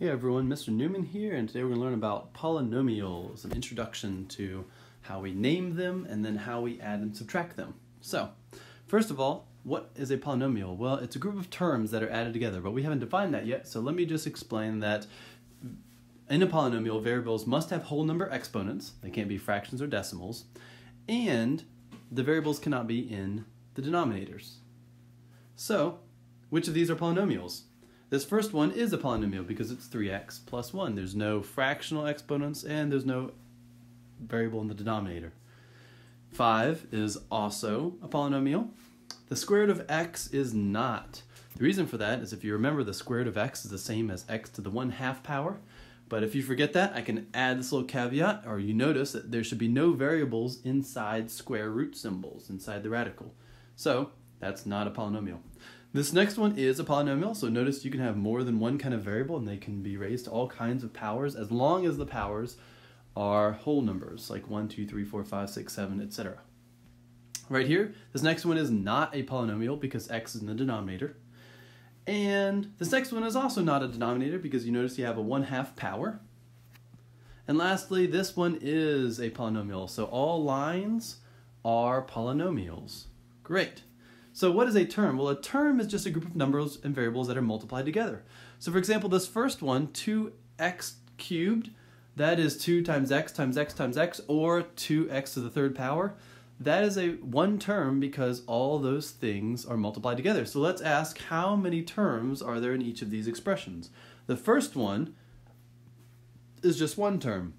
Hey everyone, Mr. Newman here, and today we're going to learn about polynomials, an introduction to how we name them and then how we add and subtract them. So, first of all, what is a polynomial? Well, it's a group of terms that are added together, but we haven't defined that yet, so let me just explain that in a polynomial, variables must have whole number exponents, they can't be fractions or decimals, and the variables cannot be in the denominators. So, which of these are polynomials? This first one is a polynomial because it's 3x plus 1. There's no fractional exponents and there's no variable in the denominator. 5 is also a polynomial. The square root of x is not. The reason for that is if you remember, the square root of x is the same as x to the 1/2 power. But if you forget that, I can add this little caveat, or you notice that there should be no variables inside square root symbols, inside the radical. So that's not a polynomial. This next one is a polynomial, so notice you can have more than one kind of variable and they can be raised to all kinds of powers as long as the powers are whole numbers, like 1, 2, 3, 4, 5, 6, 7, etc. Right here, this next one is not a polynomial because x is in the denominator. And this next one is also not a denominator because you notice you have a 1/2 power. And lastly, this one is a polynomial, so all lines are polynomials. Great. So what is a term? Well, a term is just a group of numbers and variables that are multiplied together. So for example, this first one, 2x cubed, that is 2 times x times x times x, or 2x to the 3rd power. That is a one term because all those things are multiplied together. So let's ask, how many terms are there in each of these expressions? The first one is just one term.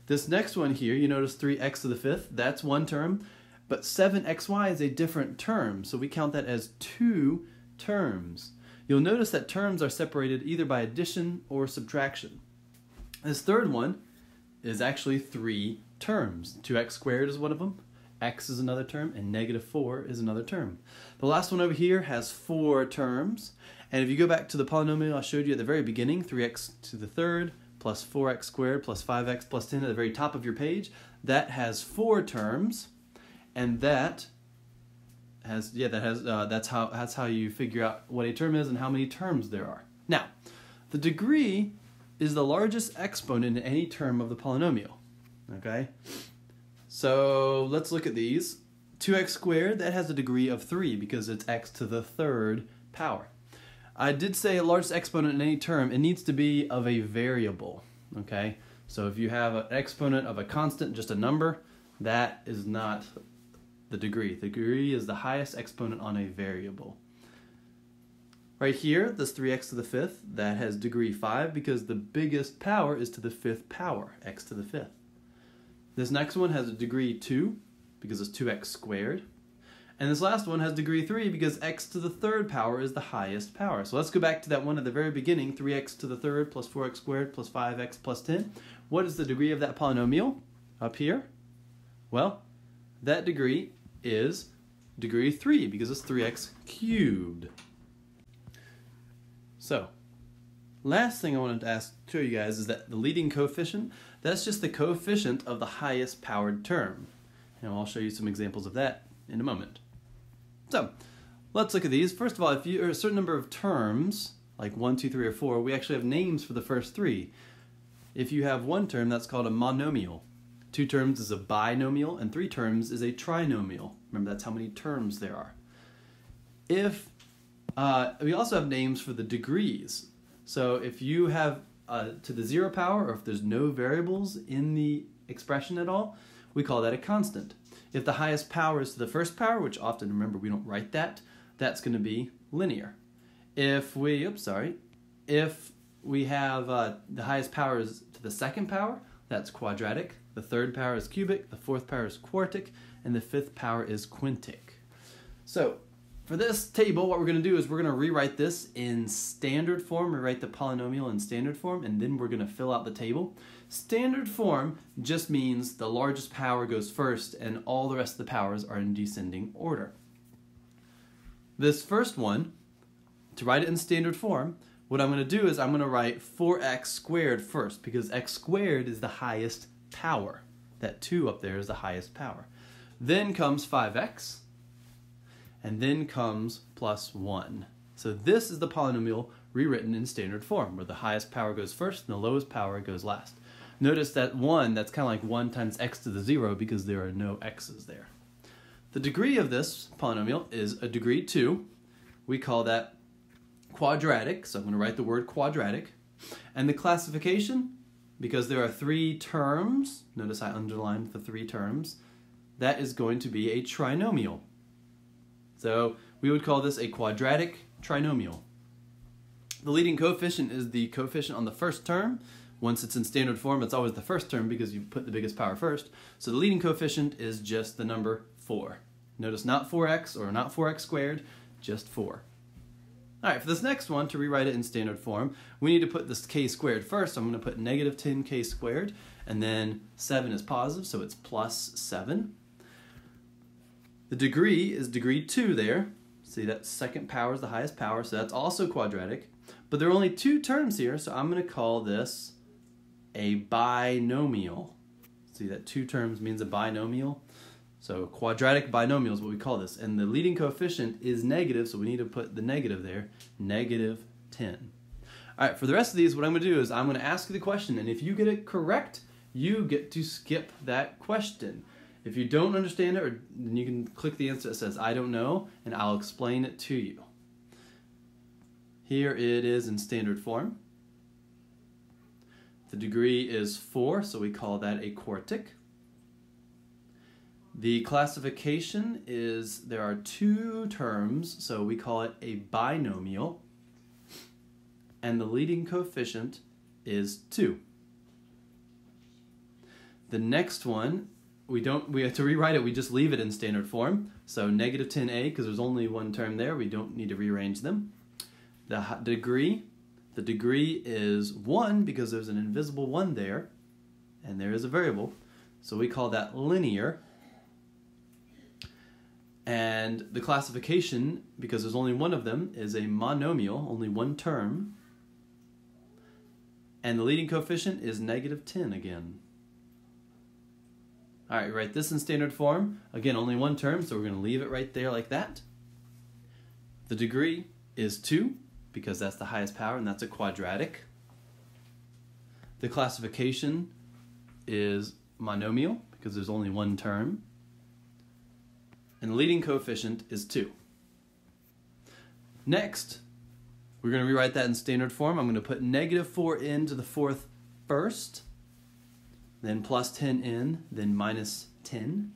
This next one here, you notice 3x to the 5th, that's one term. But 7xy is a different term, so we count that as 2 terms. You'll notice that terms are separated either by addition or subtraction. This third one is actually 3 terms. 2x squared is one of them, x is another term, and -4 is another term. The last one over here has 4 terms, and if you go back to the polynomial I showed you at the very beginning, 3x to the 3rd plus 4x squared plus 5x plus 10 at the very top of your page, that has 4 terms. And that's how you figure out what a term is and how many terms there are. Now, the degree is the largest exponent in any term of the polynomial. Okay? So let's look at these. 2x squared, that has a degree of 3 because it's x to the 3rd power. I did say a largest exponent in any term, it needs to be of a variable. Okay? So if you have an exponent of a constant, just a number, that is not the degree. The degree is the highest exponent on a variable. Right here, this 3x to the 5th, that has degree 5 because the biggest power is to the 5th power, x to the 5th. This next one has a degree 2 because it's 2x squared. And this last one has degree 3 because x to the 3rd power is the highest power. So let's go back to that one at the very beginning, 3x to the 3rd plus 4x squared plus 5x plus 10. What is the degree of that polynomial up here? Well, that degree is degree 3 because it's 3x cubed. So, last thing I wanted to show you guys is that the leading coefficient, that's just the coefficient of the highest powered term. And I'll show you some examples of that in a moment. So, let's look at these. First of all, if you are a certain number of terms, like 1, 2, 3, or 4, we actually have names for the first 3. If you have one term, that's called a monomial. 2 terms is a binomial, and 3 terms is a trinomial. Remember, that's how many terms there are. If we also have names for the degrees. So if you have to the 0 power, or if there's no variables in the expression at all, we call that a constant. If the highest power is to the 1st power, which often, remember, we don't write that, that's going to be linear. If we have the highest power is to the 2nd power, that's quadratic. The 3rd power is cubic, the 4th power is quartic, and the 5th power is quintic. So, for this table, what we're going to do is we're going to rewrite this in standard form, rewrite the polynomial in standard form, and then we're going to fill out the table. Standard form just means the largest power goes first, and all the rest of the powers are in descending order. This first one, to write it in standard form, what I'm going to do is I'm going to write 4x squared first, because x squared is the highest power. That 2 up there is the highest power. Then comes 5x, and then comes plus 1. So this is the polynomial rewritten in standard form, where the highest power goes first and the lowest power goes last. Notice that 1, that's kind of like 1 times x to the 0 because there are no x's there. The degree of this polynomial is a degree 2. We call that quadratic, so I'm going to write the word quadratic. And the classification, because there are 3 terms, notice I underlined the 3 terms, that is going to be a trinomial. So we would call this a quadratic trinomial. The leading coefficient is the coefficient on the first term. Once it's in standard form, it's always the first term because you put the biggest power first. So the leading coefficient is just the number 4. Notice not 4x or not 4x squared, just 4. All right, for this next one, to rewrite it in standard form, we need to put this k squared first. So I'm going to put negative 10k squared, and then 7 is positive, so it's plus 7. The degree is degree 2 there. See, that second power is the highest power, so that's also quadratic. But there are only 2 terms here, so I'm going to call this a binomial. See, that 2 terms means a binomial. So quadratic binomial is what we call this. And the leading coefficient is negative, so we need to put the negative there, negative 10. All right, for the rest of these, what I'm going to do is I'm going to ask you the question, and if you get it correct, you get to skip that question. If you don't understand it, then you can click the answer that says, I don't know, and I'll explain it to you. Here it is in standard form. The degree is 4, so we call that a quartic. The classification is there are 2 terms, so we call it a binomial. And the leading coefficient is 2. The next one, we have to rewrite it, we just leave it in standard form. So negative 10a, because there's only 1 term there, we don't need to rearrange them. The degree is 1 because there's an invisible 1 there, and there is a variable. So we call that linear. And the classification, because there's only 1 of them, is a monomial, only 1 term. And the leading coefficient is negative 10 again. All right, write this in standard form. Again, only 1 term, so we're going to leave it right there like that. The degree is 2, because that's the highest power, and that's a quadratic. The classification is monomial, because there's only 1 term. And the leading coefficient is 2. Next, we're going to rewrite that in standard form. I'm going to put negative 4n to the 4th first, then plus 10n, then minus 10.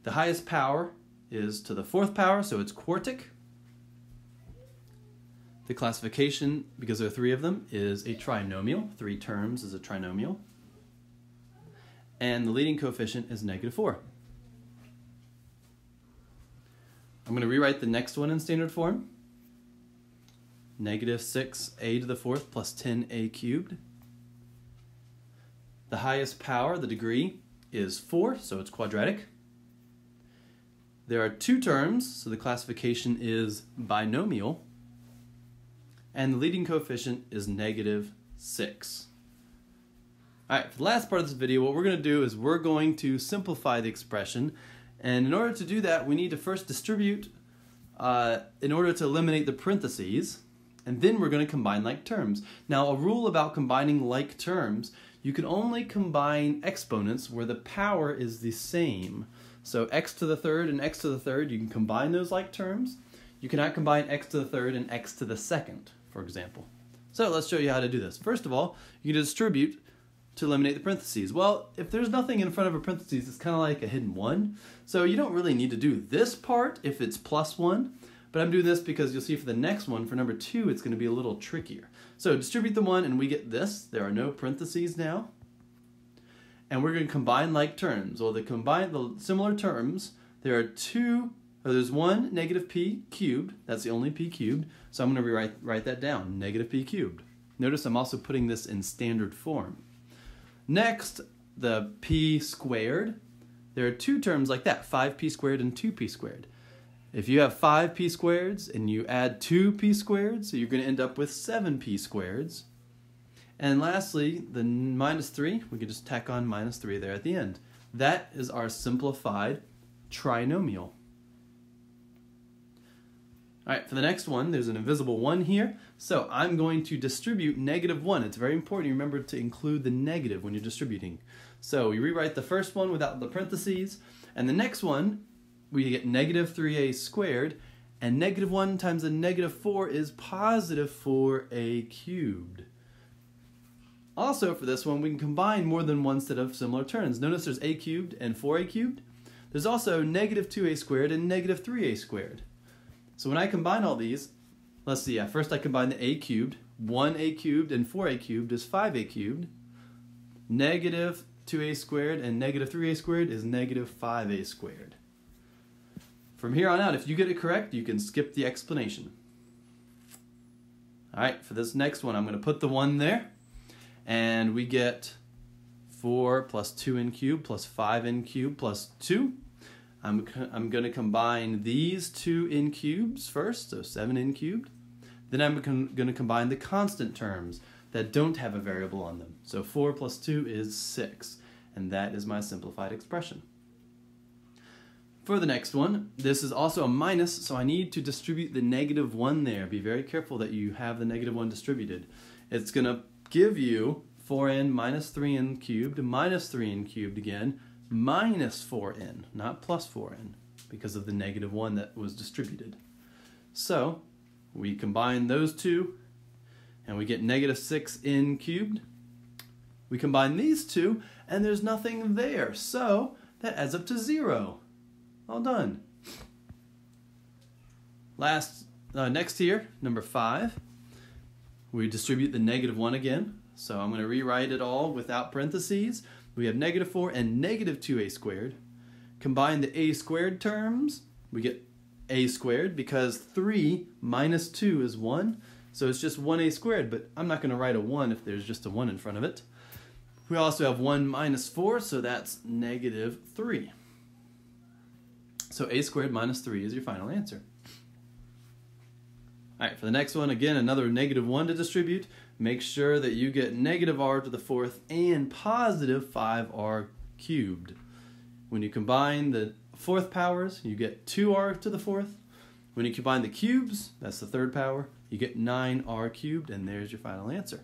The highest power is to the 4th power, so it's quartic. The classification, because there are 3 of them, is a trinomial. 3 terms is a trinomial. And the leading coefficient is negative 4. I'm going to rewrite the next one in standard form. Negative 6a to the 4th plus 10a cubed. The highest power, the degree, is 4, so it's quadratic. There are 2 terms, so the classification is binomial. And the leading coefficient is negative 6. All right, for the last part of this video, what we're going to do is we're going to simplify the expression. And in order to do that, we need to first distribute in order to eliminate the parentheses. And then we're going to combine like terms. Now, a rule about combining like terms, you can only combine exponents where the power is the same. So x to the 3rd and x to the 3rd, you can combine those like terms. You cannot combine x to the 3rd and x to the 2nd, for example. So let's show you how to do this. First of all, you can distribute to eliminate the parentheses. Well, if there's nothing in front of a parentheses, it's kind of like a hidden 1. So you don't really need to do this part if it's plus 1. But I'm doing this because you'll see for the next one, for number 2, it's going to be a little trickier. So distribute the 1 and we get this. There are no parentheses now. And we're going to combine like terms. Well, the similar terms, there are 2, or there's 1 negative p cubed. That's the only p cubed. So I'm going to write that down, negative p cubed. Notice I'm also putting this in standard form. Next, the p squared. There are 2 terms like that, 5p squared and 2p squared. If you have 5p squareds and you add 2p squareds, so you're going to end up with 7p squareds. And lastly, the minus 3, we can just tack on minus 3 there at the end. That is our simplified trinomial. All right, for the next one, there's an invisible 1 here, so I'm going to distribute -1. It's very important you remember to include the negative when you're distributing. So we rewrite the first one without the parentheses, and the next one, we get -3a squared, and -1 times a -4 is +4a cubed. Also for this one, we can combine more than one set of similar terms. Notice there's a cubed and 4a cubed. There's also -2a squared and -3a squared. So when I combine all these, let's see, first I combine the a cubed. 1a cubed and 4a cubed is 5a cubed. -2a squared and -3a squared is -5a squared. From here on out, if you get it correct, you can skip the explanation. All right, for this next one, I'm going to put the 1 there. And we get 4 plus 2n cubed plus 5n cubed plus 2. I'm going to combine these two n cubes first, so 7n cubed. Then I'm going to combine the constant terms that don't have a variable on them. So 4 plus 2 is 6, and that is my simplified expression. For the next one, this is also a minus, so I need to distribute the -1 there. Be very careful that you have the -1 distributed. It's going to give you 4n minus 3n cubed minus 3n cubed again, minus 4n, not plus 4n, because of the -1 that was distributed. So we combine those two, and we get -6n cubed. We combine these two, and there's nothing there, so that adds up to 0. All done. Next here, number 5, we distribute the -1 again. So I'm going to rewrite it all without parentheses. We have -4 and -2a squared. Combine the a squared terms, we get a squared because 3 minus 2 is 1. So it's just 1a squared, but I'm not going to write a 1 if there's just a 1 in front of it. We also have 1 minus 4, so that's -3. So a squared minus 3 is your final answer. All right, for the next one, again, another -1 to distribute. Make sure that you get -r to the 4th and +5r cubed. When you combine the 4th powers, you get 2r to the 4th. When you combine the cubes, that's the 3rd power, you get 9r cubed, and there's your final answer.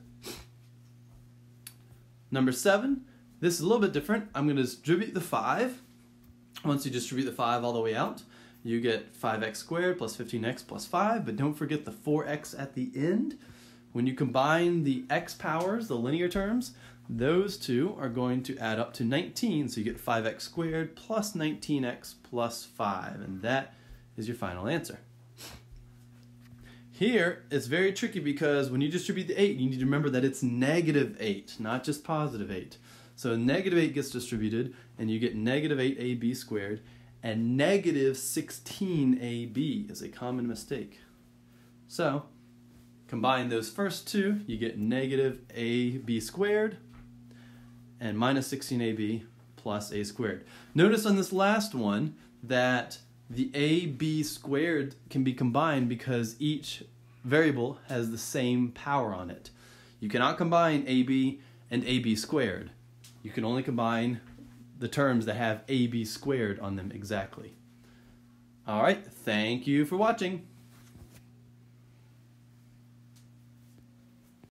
Number 7, this is a little bit different. I'm going to distribute the 5. Once you distribute the 5 all the way out, you get 5x squared plus 15x plus 5, but don't forget the 4x at the end. When you combine the x powers, the linear terms, those two are going to add up to 19, so you get 5x squared plus 19x plus 5, and that is your final answer. Here, it's very tricky because when you distribute the 8, you need to remember that it's -8, not just +8. So -8 gets distributed, and you get -8ab squared, and -16ab is a common mistake. So, combine those first two, you get -ab squared, and minus 16ab plus a squared. Notice on this last one that the ab squared can be combined because each variable has the same power on it. You cannot combine ab and ab squared. You can only combine the terms that have ab squared on them exactly. All right, thank you for watching.